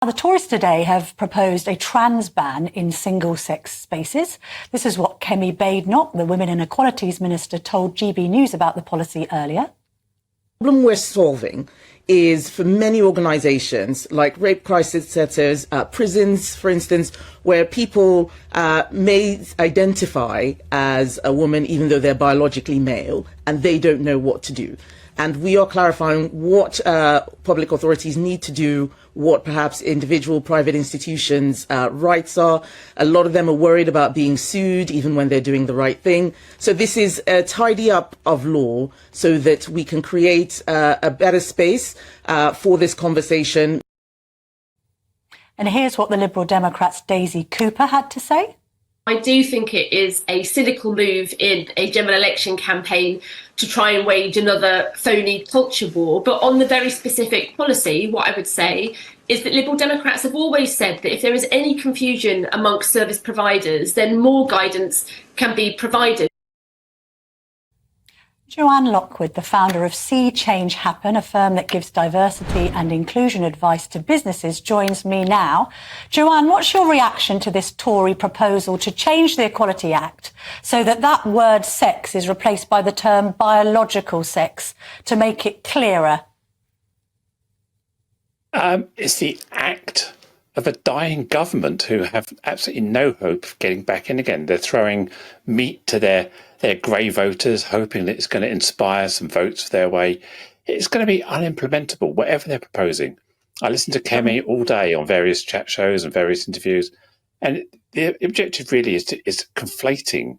The Tories today have proposed a trans ban in single-sex spaces. This is what Kemi Badenoch, the Women and Equalities Minister, told GB News about the policy earlier. The problem we're solving is for many organisations like rape crisis centres, prisons, for instance, where people may identify as a woman even though they're biologically male and they don't know what to do. And we are clarifying what public authorities need to do, what perhaps individual private institutions' rights are. A lot of them are worried about being sued even when they're doing the right thing. So this is a tidy up of law so that we can create a better space for this conversation. And here's what the Liberal Democrats' Daisy Cooper had to say. I do think it is a cynical move in a general election campaign to try and wage another phony culture war. But on the very specific policy, what I would say is that Liberal Democrats have always said that if there is any confusion amongst service providers, then more guidance can be provided. Joanne Lockwood, the founder of See Change Happen, a firm that gives diversity and inclusion advice to businesses, joins me now. Joanne, what's your reaction to this Tory proposal to change the Equality Act so that that word sex is replaced by the term biological sex to make it clearer? It's the act of a dying government who have absolutely no hope of getting back in again. They're throwing meat to their grey voters, hoping that it's going to inspire some votes their way. It's going to be unimplementable, whatever they're proposing. I listen to Kemi all day on various chat shows and various interviews, and the objective really is conflating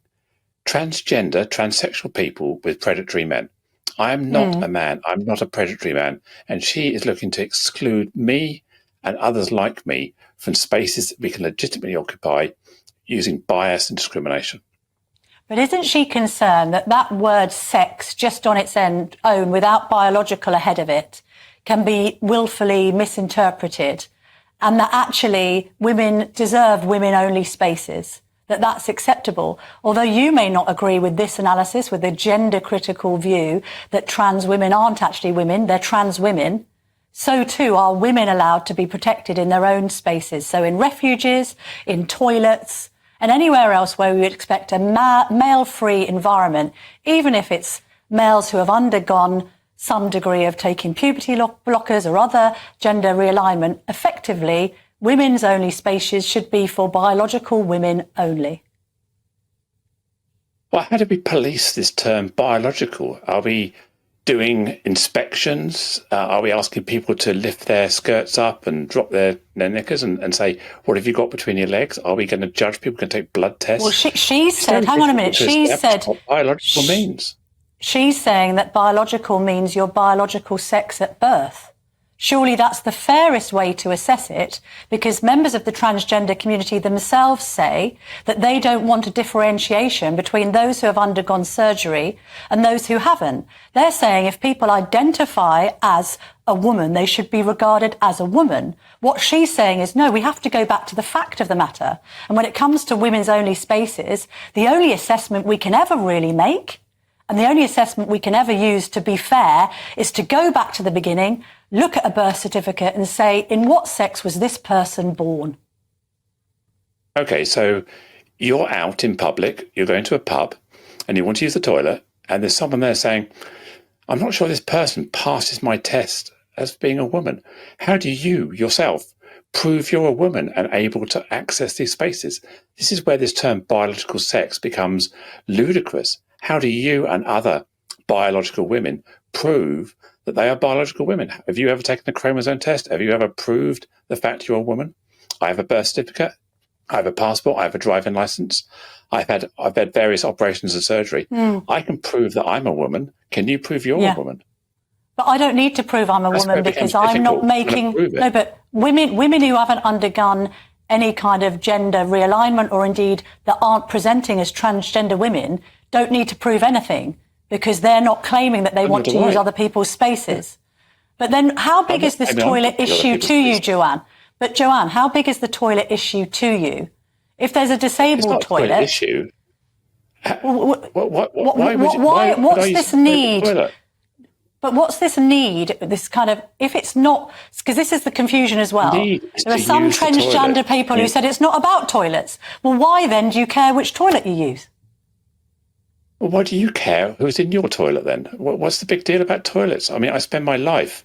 transgender, transsexual people with predatory men. I am not a man. I'm not a predatory man. And she is looking to exclude me and others like me from spaces that we can legitimately occupy using bias and discrimination. But isn't she concerned that that word sex, just on its own, without biological ahead of it, can be willfully misinterpreted, and that actually women deserve women-only spaces, that that's acceptable? Although you may not agree with this analysis, with the gender-critical view that trans women aren't actually women, they're trans women, so too are women allowed to be protected in their own spaces. So in refuges, in toilets, and anywhere else where we would expect a male-free environment, even if it's males who have undergone some degree of taking puberty blockers or other gender realignment, effectively, women's only spaces should be for biological women only. Well, how do we police this term biological? Are we doing inspections? Are we asking people to lift their skirts up and drop their knickers and say, what have you got between your legs? Are we going to judge people, can take blood tests? Well, she said, hang on a minute, she said what biological means. She's saying that biological means your biological sex at birth. Surely that's the fairest way to assess it, because members of the transgender community themselves say that they don't want a differentiation between those who have undergone surgery and those who haven't. They're saying if people identify as a woman, they should be regarded as a woman. What she's saying is, no, we have to go back to the fact of the matter. And when it comes to women's only spaces, the only assessment we can ever really make, and the only assessment we can ever use to be fair, is to go back to the beginning, look at a birth certificate and say, in what sex was this person born? Okay, so you're out in public, you're going to a pub and you want to use the toilet, and there's someone there saying, I'm not sure this person passes my test as being a woman. How do you yourself prove you're a woman and able to access these spaces? This is where this term biological sex becomes ludicrous. How do you and other biological women prove that they are biological women? Have you ever taken a chromosome test? Have you ever proved the fact you're a woman? I have a birth certificate. I have a passport. I have a driving license. I've had various operations and surgery. I can prove that I'm a woman. Can you prove you're a woman? But I don't need to prove I'm a woman because I'm not making... No, but women who haven't undergone any kind of gender realignment or indeed that aren't presenting as transgender women don't need to prove anything because they're not claiming that they want to use other people's spaces. But then how big is this toilet issue to you, Joanne? But Joanne, how big is the toilet issue to you? If there's a disabled toilet... Toilet issue. What's this need? But what's this need, this kind of, if it's not, because this is the confusion as well. There are some transgender people who said it's not about toilets. Well, why then do you care which toilet you use? Well, why do you care who's in your toilet then? What's the big deal about toilets? I mean, I spend my life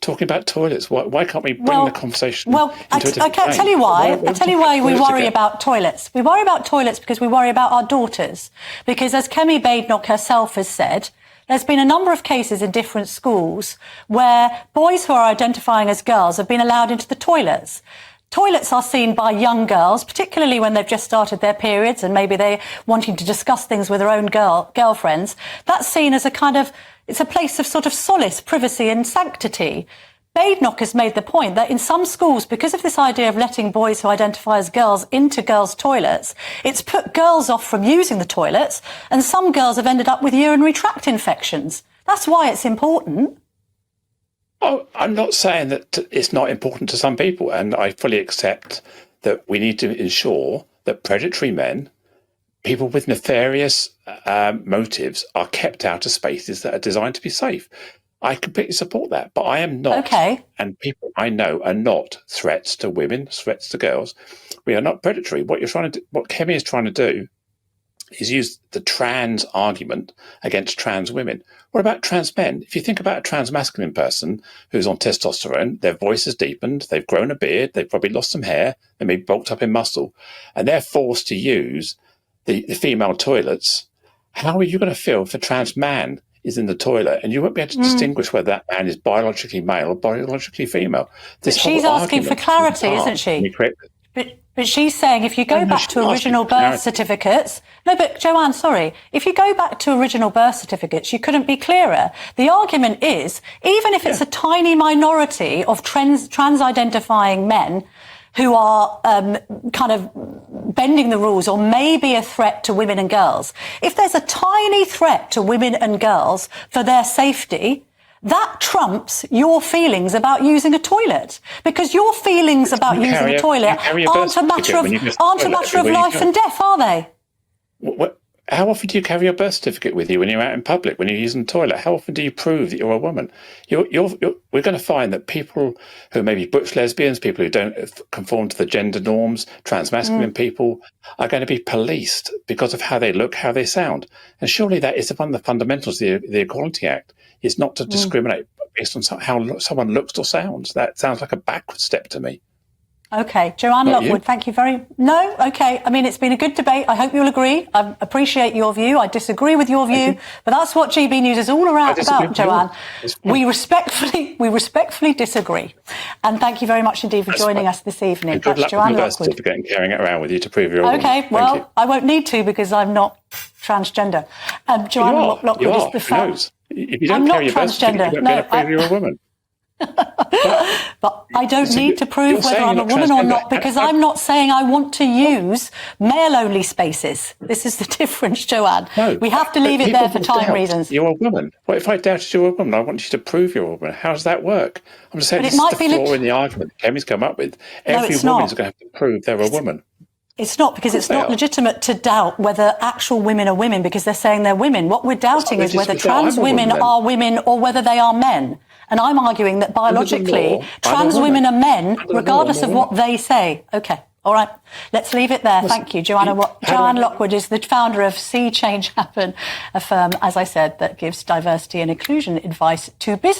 talking about toilets. Why can't we bring the conversation into a different I tell you why. I tell you why we worry about toilets. We worry about toilets because we worry about our daughters. Because as Kemi Badenoch herself has said, there's been a number of cases in different schools where boys who are identifying as girls have been allowed into the toilets. Toilets are seen by young girls, particularly when they've just started their periods and maybe they're wanting to discuss things with their own girlfriends. That's seen as it's a place of sort of solace, privacy and sanctity. Badenoch has made the point that in some schools, because of this idea of letting boys who identify as girls into girls' toilets, it's put girls off from using the toilets, and some girls have ended up with urinary tract infections. That's why it's important. Oh, I'm not saying that it's not important to some people, and I fully accept that we need to ensure that predatory men, people with nefarious motives, are kept out of spaces that are designed to be safe. I completely support that, but I am not. Okay. And people I know are not threats to women, threats to girls. We are not predatory. What Kemi is trying to do is use the trans argument against trans women. What about trans men? If you think about a trans masculine person who's on testosterone, their voice has deepened, they've grown a beard, they've probably lost some hair, they may be bulked up in muscle, and they're forced to use the female toilets. How are you going to feel if a trans man is in the toilet and you won't be able to distinguish whether that man is biologically male or biologically female? She's asking for clarity, isn't she? But she's saying if you go back to original birth certificates... No, but Joanne, sorry. If you go back to original birth certificates, you couldn't be clearer. The argument is, even if it's a tiny minority of trans-identifying men who are kind of bending the rules or maybe a threat to women and girls, if there's a tiny threat to women and girls for their safety, that trumps your feelings about using a toilet, because your feelings about using a toilet aren't a matter of life and death, are they? How often do you carry your birth certificate with you when you're out in public, when you're using the toilet? How often do you prove that you're a woman? We're going to find that people who may be butch lesbians, people who don't conform to the gender norms, trans-masculine people, are going to be policed because of how they look, how they sound. And surely that is one of the fundamentals of the Equality Act, is not to discriminate based on how someone looks or sounds. That sounds like a backward step to me. OK, Joanne Lockwood, thank you very... No, OK. I mean, it's been a good debate. I hope you'll agree. I appreciate your view. I disagree with your view. But that's what GB News is all about, Joanne. We respectfully disagree. And thank you very much indeed for joining us this evening. And good luck with your birth certificate and carrying it around with you to prove you're a woman. OK, well, I won't need to because I'm not transgender. Joanne Lockwood is the founder. If you don't carry your birth certificate, you won't prove you're a woman. But I don't need to prove whether I'm a woman or not, because I'm not saying I want to use male-only spaces. This is the difference, Joanne. No, we have to leave it there for time reasons. You're a woman. What if I doubted you're a woman? I want you to prove you're a woman. How does that work? I'm just saying this is the flaw in the argument that Kemi's come up with. Every woman is going to have to prove they're a woman. It's not, because it's not legitimate to doubt whether actual women are women because they're saying they're women. What we're doubting is whether trans women are women or whether they are men. And I'm arguing that biologically, trans women are men, regardless of what they say. OK, all right. Let's leave it there. Thank you. Joanne Lockwood is the founder of See Change Happen, a firm, as I said, that gives diversity and inclusion advice to business.